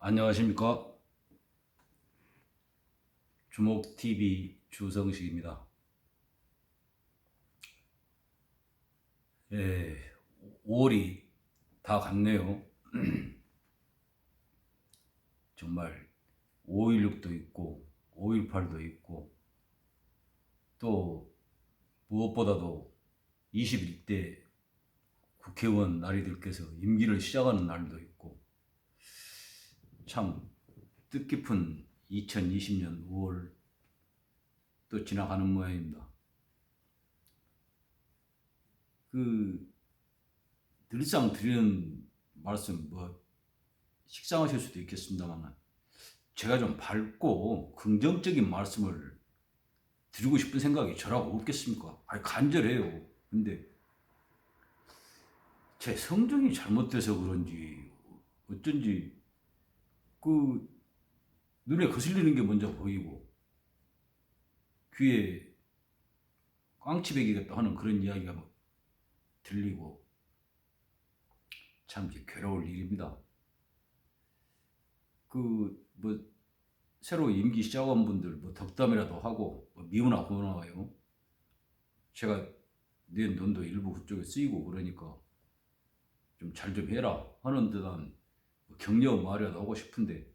안녕하십니까. 주목TV 주성식입니다. 예, 5월이 다 갔네요. 정말 5.16도 있고 5.18도 있고 또 무엇보다도 21대 국회의원 나리들께서 임기를 시작하는 날도 있고 참 뜻깊은 2020년 5월 또 지나가는 모양입니다. 늘상 드리는 말씀 식상하실 수도 있겠습니다만 제가 좀 밝고 긍정적인 말씀을 드리고 싶은 생각이 저라고 없겠습니까? 아니 간절해요. 근데 제 성정이 잘못돼서 그런지 어쩐지 그 눈에 거슬리는 게 먼저 보이고 귀에 꽝치배기겠다 하는 그런 이야기가 들리고 참 이제 괴로울 일입니다. 새로 임기 시작한 분들 덕담이라도 하고 미우나 고나와요. 제가 낸 돈도 일부 그쪽에 쓰이고 그러니까 좀 잘 좀 해라 하는 듯한 격려 말이라도 하고 싶은데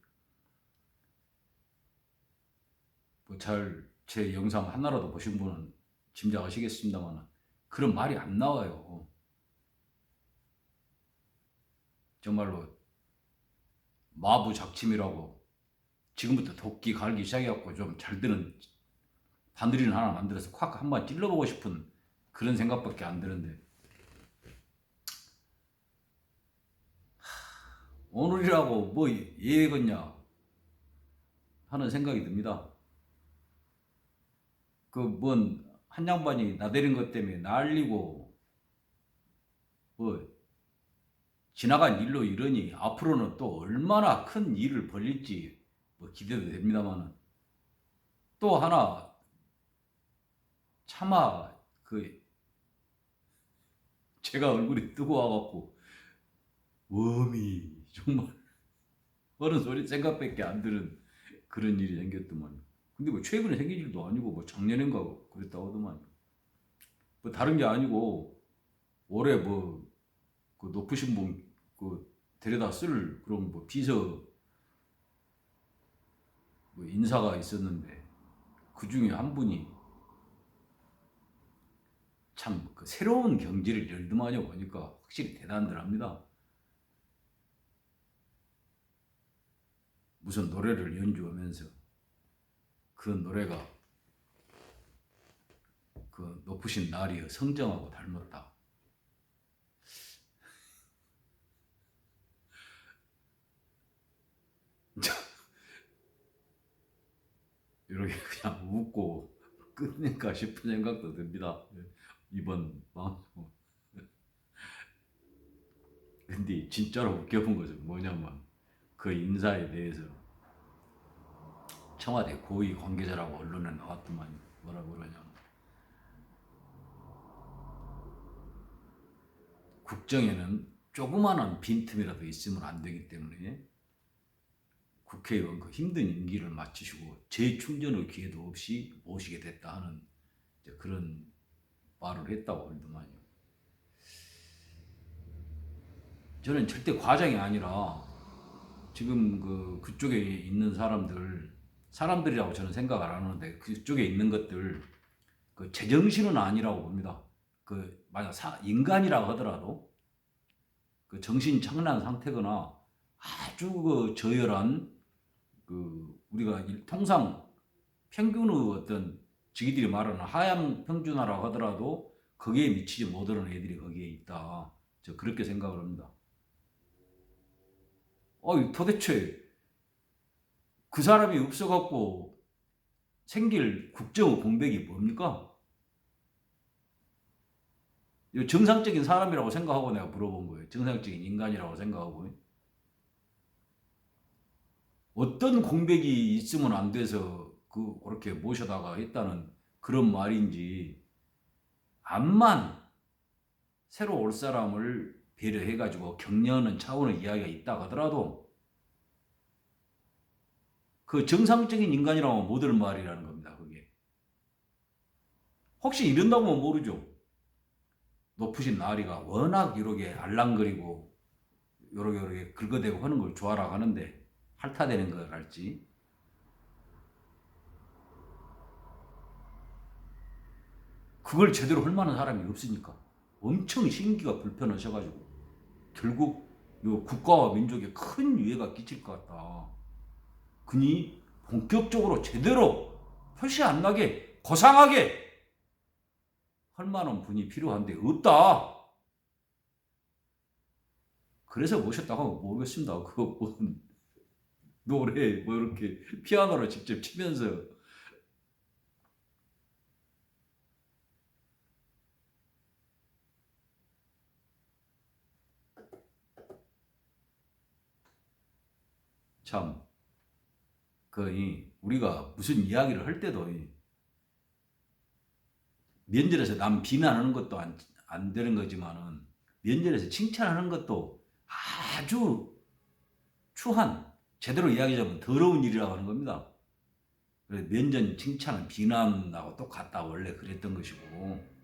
잘 제 영상 하나라도 보신 분은 짐작하시겠습니다만 그런 말이 안 나와요. 정말로 마부작침이라고 지금부터 도끼 갈기 시작해갖고 좀 잘 드는 바늘이는 하나 만들어서 콱 한번 찔러보고 싶은 그런 생각밖에 안 드는데 오늘이라고 뭐 예겠냐 하는 생각이 듭니다. 한 양반이 나대린 것 때문에 날리고 지나간 일로 이러니 앞으로는 또 얼마나 큰 일을 벌릴지 기대도 됩니다만 또 하나 차마 제가 얼굴이 뜨거워갖고 웜이 정말 그런 소리 생각밖에 안 드는 그런 일이 생겼더만. 근데 최근에 생긴 일도 아니고 작년인가 그랬다고 하더만. 다른 게 아니고 올해 높으신 분 데려다 쓸 그런 비서 인사가 있었는데 그 중에 한 분이 참 새로운 경지를 열더만요. 보니까 확실히 대단들합니다. 무슨 노래를 연주하면서 그 노래가 높으신 나리의 성정하고 닮았다. 이렇게 그냥 웃고 끝낼까 싶은 생각도 듭니다. 이번 방송. 근데 진짜로 웃겨본 것은 뭐냐면 그 인사에 대해서 청와대 고위 관계자라고 언론에 나왔더만 뭐라고 그러냐면 국정에는 조그마한 빈틈이라도 있으면 안 되기 때문에 국회의원 힘든 임기를 마치시고 재충전의 기회도 없이 모시게 됐다 하는 그런 말을 했다고 하더만요. 저는 절대 과장이 아니라 지금 그쪽에 있는 사람들이라고 저는 생각을 안 하는데 그쪽에 있는 것들 제정신은 아니라고 봅니다. 만약 인간이라고 하더라도 정신 착란 상태거나 아주 저열한 우리가 통상 평균의 어떤 지기들이 말하는 하향 평준화라고 하더라도 거기에 미치지 못하는 애들이 거기에 있다. 저 그렇게 생각을 합니다. 도대체 그 사람이 없어갖고 생길 국정의 공백이 뭡니까? 정상적인 사람이라고 생각하고 내가 물어본 거예요. 정상적인 인간이라고 생각하고. 어떤 공백이 있으면 안 돼서 그렇게 모셔다가 했다는 그런 말인지 암만 새로 올 사람을 배려해가지고 격려하는 차원의 이야기가 있다 하더라도 그 정상적인 인간이라면 못 들은 말이라는 겁니다. 그게. 혹시 이런다고 모르죠. 높으신 나으리가 워낙 이렇게 알랑거리고 요렇게 긁어대고 하는 걸 좋아라 하는데 핥아대는 걸 할지. 그걸 제대로 할 만한 사람이 없으니까 엄청 심기가 불편하셔가지고 결국 요 국가와 민족에 큰 유해가 끼칠 것 같다. 그니 본격적으로 제대로 표시 안 나게 고상하게 할 만한 분이 필요한데 없다. 그래서 모셨다고 모르겠습니다. 그거 뭐 노래 뭐 이렇게 피아노를 직접 치면서 참 그 우리가 무슨 이야기를 할 때도 면전에서 남 비난하는 것도 안 되는 거지만은 면전에서 칭찬하는 것도 아주 추한 제대로 이야기하자면 더러운 일이라고 하는 겁니다. 그래서 면전 칭찬은 비난하고 똑같다 원래 그랬던 것이고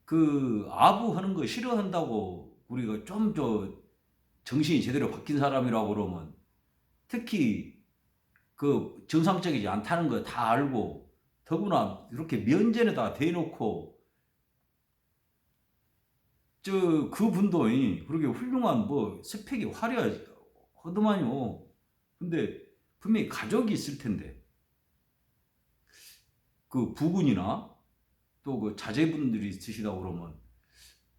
그 아부하는 거 싫어한다고 우리가 좀 정신이 제대로 바뀐 사람이라고 그러면 특히 그 정상적이지 않다는 거 다 알고 더구나 이렇게 면전에다 대놓고 그분도 그렇게 훌륭한 뭐 스펙이 화려하더만요. 근데 분명히 가족이 있을 텐데 그 부군이나 또 그 자제분들이 있으시다 그러면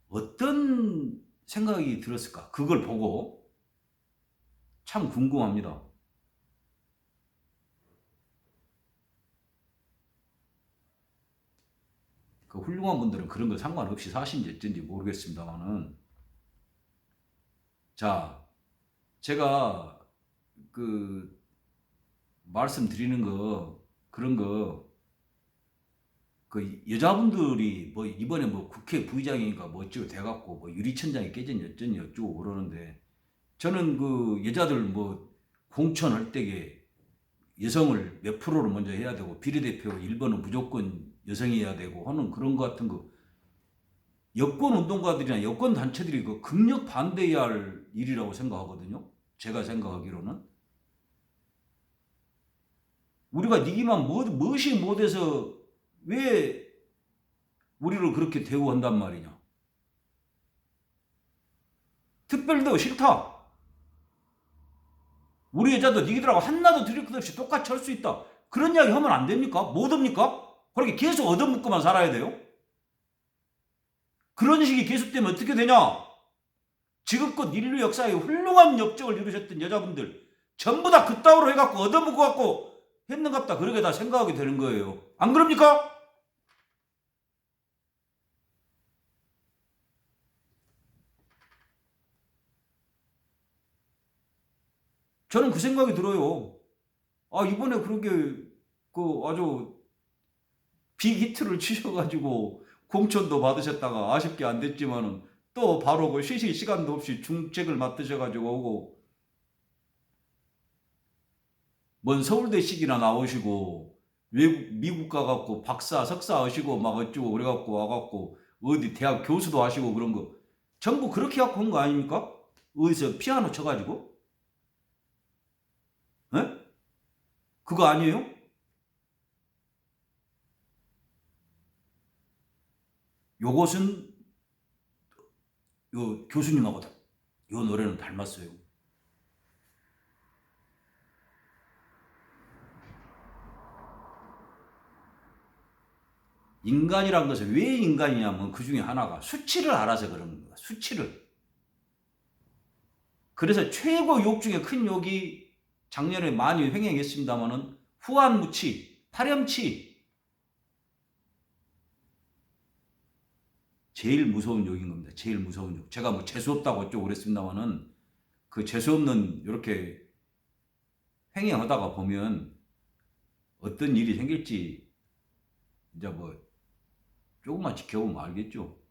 어떤 생각이 들었을까? 그걸 보고 참 궁금합니다. 그 훌륭한 분들은 그런 거 상관없이 사신지 어쩐지 모르겠습니다만은 자 제가 그 말씀드리는 거 그런 거 그 여자분들이 뭐 이번에 뭐 국회 부의장이니까 뭐 어쩌고 돼갖고 뭐 유리천장이 깨졌니 어쩌니 어쩌고 그러는데 저는 그 여자들 뭐 공천할 때에 여성을 몇 프로를 먼저 해야 되고 비례대표 1번은 무조건 여성이어야 되고 하는 그런 거 같은 거 여권 운동가들이나 여권 단체들이 그 극력 반대해야 할 일이라고 생각하거든요. 제가 생각하기로는 우리가 니기만 무엇이 못해서 왜 우리를 그렇게 대우한단 말이냐. 특별도 싫다. 우리 여자도 니들하고 한나도 드릴 것 없이 똑같이 할 수 있다. 그런 이야기 하면 안 됩니까? 못 합니까? 그렇게 계속 얻어먹고만 살아야 돼요? 그런 식이 계속되면 어떻게 되냐? 지금껏 인류 역사에 훌륭한 업적을 이루셨던 여자분들 전부 다 그따위로 해갖고 얻어먹어갖고 했는갑다 그렇게 다 생각하게 되는 거예요. 안 그럽니까? 저는 그 생각이 들어요. 아 이번에 그렇게 그 아주 빅히트를 치셔가지고 공천도 받으셨다가 아쉽게 안 됐지만은 또 바로 그 쉬실 시간도 없이 중책을 맡으셔가지고 오고 뭔 서울대식이나 나오시고 외국 미국 가갖고 박사 석사 하시고 막 어쩌고 그래갖고 와갖고 어디 대학 교수도 하시고 그런 거 전부 그렇게 갖고 온 거 아닙니까? 어디서 피아노 쳐가지고 에? 그거 아니에요? 요것은 요 교수님하고 요 노래는 닮았어요. 인간이란 것은 왜 인간이냐면 그 중에 하나가 수치를 알아서 그런 겁니다. 수치를. 그래서 최고 욕 중에 큰 욕이 작년에 많이 횡행했습니다마는 후한무치, 파렴치 제일 무서운 욕인 겁니다. 제일 무서운 욕. 제가 뭐 재수없다고 어쩌고 그랬습니다마는 그 재수없는 이렇게 횡행하다가 보면 어떤 일이 생길지 이제 뭐 조금만 지켜보면 알겠죠.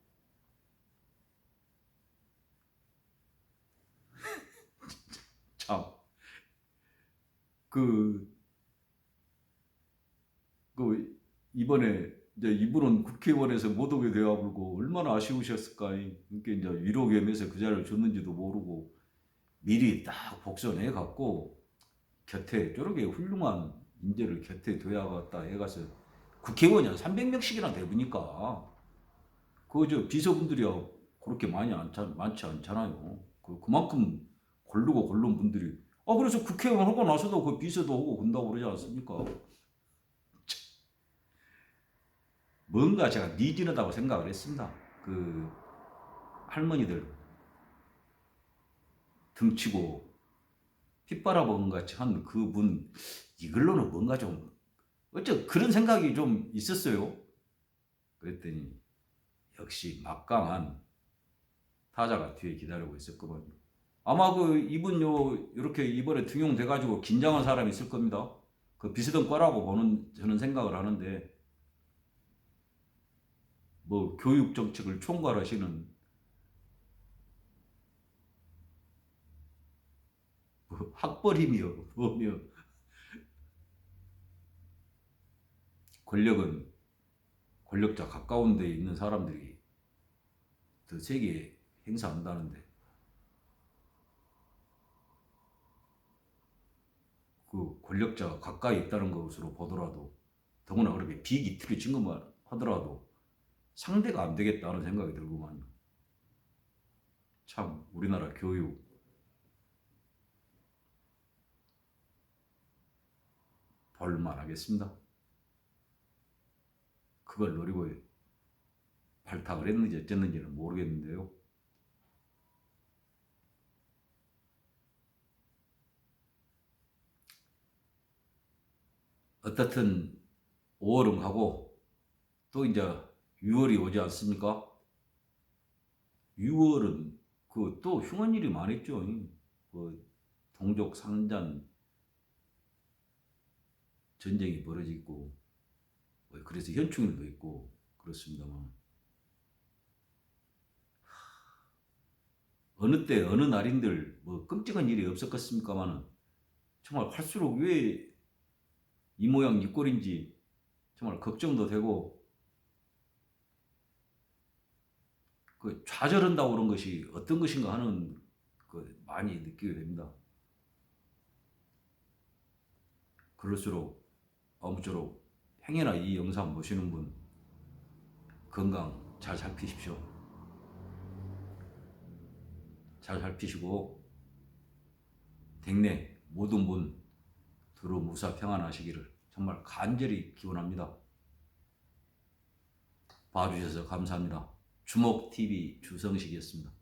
그, 그 이번에 이제 이분은 국회의원에서 못 오게 되어버리고 얼마나 아쉬우셨을까. 그러니까 이제 위로 겸해서 그 자리를 줬는지도 모르고 미리 딱 복선해 갖고 곁에 저렇게 훌륭한 인재를 곁에 둬야겠다 해가서 국회의원이 한 300명씩이나 되보니까 그 비서분들이야 그렇게 많지 않잖아요. 그만큼 고른 분들이 그래서 국회의원 하고 나서도 그 비서도 하고 군다고 그러지 않습니까? 뭔가 제가 니지르다고 생각을 했습니다. 그 할머니들 등치고 피 빨아먹은 것 같이 한 그분 이걸로는 뭔가 좀 그런 생각이 좀 있었어요. 그랬더니 역시 막강한 타자가 뒤에 기다리고 있었거든요. 아마 이분 이렇게 이번에 등용돼가지고 긴장한 사람이 있을 겁니다. 그 비서던 거라고 저는 생각을 하는데 뭐 교육 정책을 총괄하시는 뭐 학벌이며 뭐며 권력은 권력자 가까운 데 있는 사람들이 더 세게 행사한다는데 그 권력자가 가까이 있다는 것으로 보더라도 더구나 그렇게 비기틀어진 것만 하더라도 상대가 안 되겠다는 생각이 들구만요. 참 우리나라 교육 볼만하겠습니다. 그걸 노리고 발탁을 했는지 어쨌는지는 모르겠는데요. 어떻든 5월은 가고 또 이제 6월이 오지 않습니까? 6월은 그 또 흉한 일이 많았죠. 그 동족 상잔 전쟁이 벌어지고 그래서 현충일도 있고 그렇습니다만 어느 때 어느 날인들 뭐 끔찍한 일이 없었겠습니까만은 정말 할수록 왜 이 모양 이 꼴인지 정말 걱정도 되고 그 좌절한다고 그런 것이 어떤 것인가 하는 많이 느끼게 됩니다. 그럴수록 아무쪼록 행여나 이 영상 보시는 분 건강 잘 살피십시오. 잘 살피시고 댁내 모든 분 두루 무사 평안하시기를 정말 간절히 기원합니다. 봐주셔서 감사합니다. 주목TV 주성식이었습니다.